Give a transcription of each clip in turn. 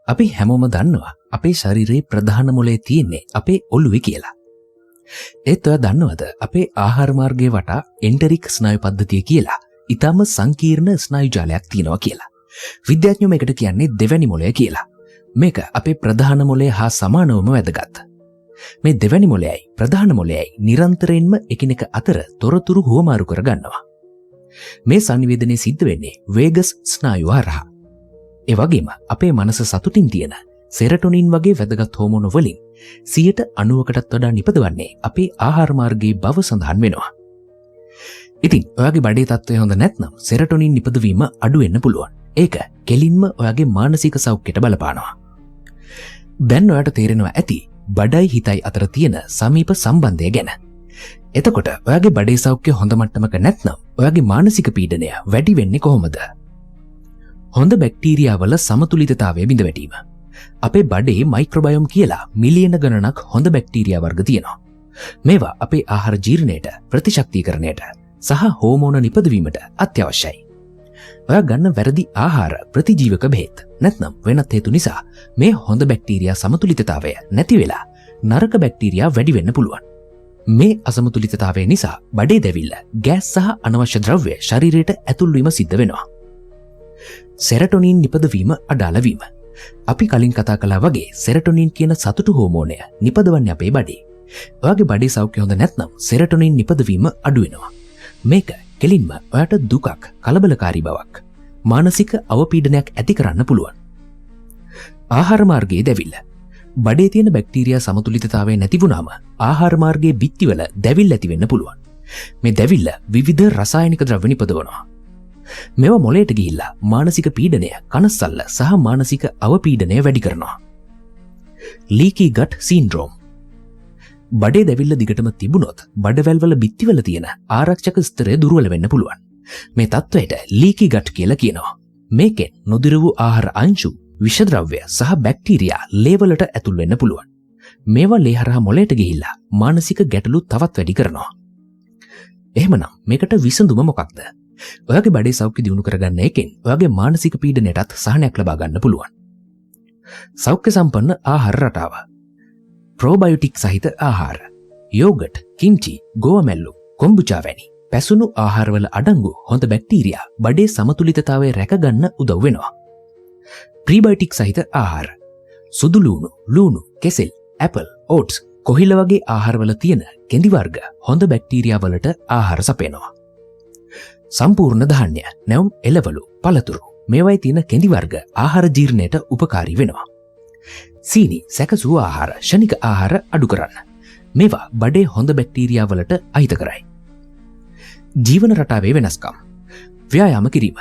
අපි හැමෝම දන්නවා අපේ ශරීරයේ ප්‍රධාන මොලේ තියෙන්නේ අපේ ඔළුවේ කියලා. ඒත් ඔයා දන්නවද අපේ ආහාර මාර්ගයේ වටා එන්ටරික් ස්නායු පද්ධතිය කියලා ඊටම සංකීර්ණ ස්නායු ජාලයක් තියෙනවා කියලා. විද්‍යාඥයෝ මේකට කියන්නේ දෙවැනි මොලය කියලා. මේක අපේ ප්‍රධාන මොලය හා සමානවම වැදගත්. මේ දෙවැනි මොලයයි ප්‍රධාන මොලයයි නිරන්තරයෙන්ම එකිනෙක අතර තොරතුරු හුවමාරු කර ගන්නවා. මේ සංනිවේදනය සිද්ධ වෙන්නේ වේගස් ස්නායුව හරහා. ඒ වගේම අපේ මනස සතුටින් තියෙන සෙරටොනින් වගේ වැදගත් හෝමෝන වලින් 90%කටත් වඩා නිපදවන්නේ අපේ ආහාර මාර්ගයේ බව සඳහන් වෙනවා. ඉතින් ඔයාගේ බඩේ තත්ත්වය හොඳ නැත්නම් සෙරටොනින් නිපදවීම අඩු වෙන්න පුළුවන්. ඒක කෙලින්ම ඔයාගේ මානසික සෞඛ්‍යයට බලපානවා. දැන් ඔයාට තේරෙනවා ඇති බඩයි හිතයි අතර තියෙන සමීප සම්බන්ධය ගැන. එතකොට ඔයාගේ බඩේ සෞඛ්‍ය හොඳ මට්ටමක නැත්නම් ඔයාගේ මානසික පීඩනය වැඩි වෙන්නේ කොහොමද? හොඳ බැක්ටීරියාවල සමතුලිතතාවය බිඳ වැටීම. අපේ බඩේ මයික්‍රොබයෝම් කියලා මිලියන ගණනක් හොඳ බැක්ටීරියා වර්ග තියෙනවා. මේවා අපේ ආහාර ජීර්ණයට, ප්‍රතිශක්තිකරණයට සහ හෝමෝන නිපදවීමට අත්‍යවශ්‍යයි. ඔයා ගන්න වැරදි ආහාර, ප්‍රතිජීවක බෙහෙත් නැත්නම් වෙනත් හේතු නිසා මේ හොඳ බැක්ටීරියා සමතුලිතතාවය නැති වෙලා නරක බැක්ටීරියා වැඩි වෙන්න පුළුවන්. මේ අසමතුලිතතාවය නිසා බඩේ දැවිල්ල, ගෑස් සහ අනවශ්‍ය ද්‍රව්‍ය ශරීරයට ඇතුල් වීම සිද්ධ වෙනවා. සෙරටොනින් නිපදවීම අඩාල වීම. අපි කලින් කතා කළා වගේ සෙරටොනින් කියන සතුටු හෝමෝනය නිපදවන්නේ අපේ බඩේ. ඔයාගේ බඩේ සෞඛ්‍ය හොඳ නැත්නම් සෙරටොනින් නිපදවීම අඩු වෙනවා. මේක කෙලින්ම ඔයාට දුකක්, කලබලකාරී බවක්, මානසික අවපීඩනයක් ඇති කරන්න පුළුවන්. ආහාර මාර්ගයේ දැවිල්ල. බඩේ තියෙන බැක්ටීරියා සමතුලිතතාවය නැති වුණාම ආහාර මාර්ගයේ බිත්තිවල දැවිල්ල ඇති වෙන්න පුළුවන්. මේ දැවිල්ල විවිධ රසායනික ද්‍රව්‍ය නිපදවනවා. මේවා මොළයට ගිහිල්ලා මානසික පීඩනය, කනස්සල්ල සහ මානසික අවපීඩනය වැඩි කරනවා. ලීකි ගට් සින්ඩ්‍රෝම්. බඩේ දැවිල්ල දිගටම තිබුණොත් බඩවැල්වල බිත්තිවල තියෙන ආරක්ෂක ස්තරය දුර්වල වෙන්න පුළුවන්. මේ තත්ත්වයට ලීකි ගට් කියලා කියනවා. මේකෙන් නොදිර වූ ආහාර අංශු, විෂද්‍රව්‍ය සහ බැක්ටීරියා ලේවලට ඇතුල් වෙන්න පුළුවන්. මේවා ලේ හරහා මොළයට ගිහිල්ලා මානසික ගැටලු තවත් වැඩි කරනවා. එහෙමනම් මේකට විසඳුම මොකක්ද? ඔයාගේ බඩේ සෞඛ්‍ය දියුණු කරගන්න එකෙන් ඔයාගේ මානසික පීඩනයටත් සහනයක් ලබා ගන්න පුළුවන්. සෞඛ්‍ය සම්පන්න ආහාර රටාව. ප්‍රෝබයොටික් සහිත ආහාර. යෝගට්, කිම්චි, ගෝවමැල්ලු, කොම්බුචා වැනි පැසුණු ආහාරවල අඩංගු හොඳ බැක්ටීරියා බඩේ සමතුලිතතාවය රැකගන්න උදව් වෙනවා. ප්‍රීබයොටික් සහිත ආහාර. සුදු ලූණු, ලූණු, කෙසෙල්, ඇපල්, ඕට්ස්, කොහිල වගේ ආහාරවල තියෙන කෙඳි වර්ග හොඳ බැක්ටීරියා වලට ආහාර සපයනවා. සම්පූර්ණ ධාන්‍ය, නැවුම්, එළවලු, පළතුරු මේවයි තියෙන කෙඳි වර්ග ආහාර ජීර්ණයට උපකාරී වෙනවා. සීනි, සැකසූ ආහාර, ෂණික ආහාර අඩු කරන්න. මේවා බඩේ හොඳ බැක්ටීරියා වලට අහිතකරයි. ජීවන රටාවේ වෙනස්කම්. ව්‍යායාම කිරීම.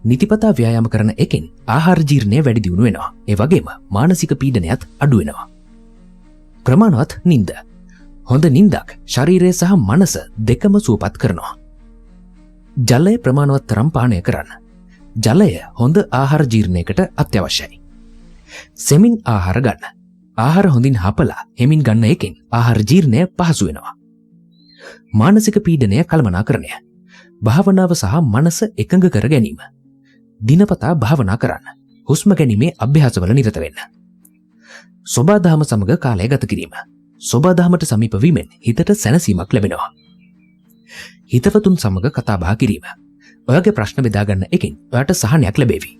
නිතිපතා ව්‍යායාම කරන එකෙන් ආහාර ජීර්ණය වැඩි දියුණු වෙනවා. ඒ වගේම මානසික පීඩනයත් අඩු වෙනවා. ප්‍රමාණවත් නිින්ද. හොඳ නිින්දක් ශරීරය සහ මනස දෙකම සුවපත් කරනවා. ජලය ප්‍රමාණවත් තරම් පානය කරන්න. ජලය හොඳ ආහාර ජීර්ණයකට අත්‍යවශ්‍යයි. සෙමින් ආහාර ගන්න. ආහාර හොඳින් හපලා හෙමින් ගන්න එකෙන් ආහාර ජීර්ණය පහසු වෙනවා. මානසික පීඩනය කළමනාකරණය. භාවනාව සහ මනස එකඟ කර ගැනීම. දිනපතා භාවනා කරන්න. හුස්ම ගැනීමේ අභ්‍යාසවල නිරත වෙන්න. සොබාදහම සමග කාලය ගත කිරීම. සොබාදහමට සමීප වීමෙන් හිතට සැනසීමක් ලැබෙනවා. හිතවතුන් සමග කතා බහ කිරීම. ඔයාගේ ප්‍රශ්න බෙදාගන්න එකෙන් ඔයාට සහනයක් ලැබේවි.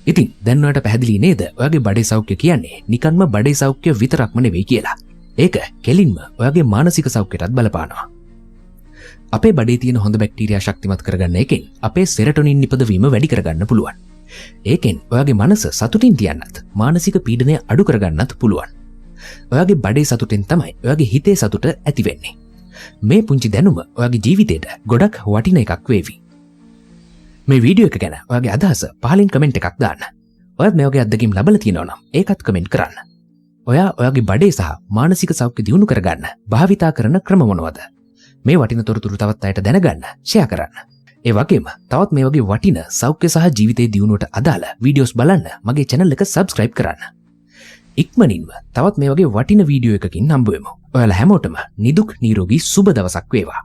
ඉතින් දැන් ඔයාට පැහැදිලි නේද ඔයාගේ බඩේ සෞඛ්‍ය කියන්නේ නිකන්ම බඩේ සෞඛ්‍ය විතරක්ම නෙවෙයි කියලා. ඒක කෙලින්ම ඔයාගේ මානසික සෞඛ්‍යයටත් බලපානවා. අපේ බඩේ තියෙන හොඳ බැක්ටීරියා ශක්තිමත් කරගන්න එකෙන් අපේ සෙරටොනින් නිපදවීම වැඩි කරගන්න පුළුවන්. ඒකෙන් ඔයාගේ මනස සතුටින් තියන්නත්, මානසික පීඩනය අඩු කරගන්නත් පුළුවන්. ඔයාගේ බඩේ සතුටෙන් තමයි ඔයාගේ හිතේ සතුට ඇති වෙන්නේ. මේ පුංචි දැනුම ඔයාගේ ජීවිතයට ගොඩක් වටින එකක් වේවි. මේ වීඩියෝ එක ගැන ඔයාගේ අදහස පහලින් කමෙන්ට් එකක් දාන්න. ඔයත් මේ වගේ අත්දැකීම් ලබලා තියෙනවා නම් ඒකත් කමෙන්ට් කරන්න. ඔයා ඔයාගේ බඩේ සහ මානසික සෞඛ්‍ය දියුණු කරගන්න භාවිතා කරන ක්‍රම මොනවද? මේ වටින තොරතුරු තවත් අයට දැනගන්න ෂෙයා කරන්න. ඒ වගේම තවත් මේ වගේ වටින සෞඛ්‍ය සහ ජීවිතයේ දියුණුවට අදාළ වීඩියෝස් බලන්න මගේ channel එක subscribe කරන්න. ඉක්මනින්ම තවත් මේ වගේ වටින වීඩියෝ එකකින් හම්බ වෙමු. ඔයාලා හැමෝටම නිදුක් නිරෝගී සුබ දවසක් වේවා.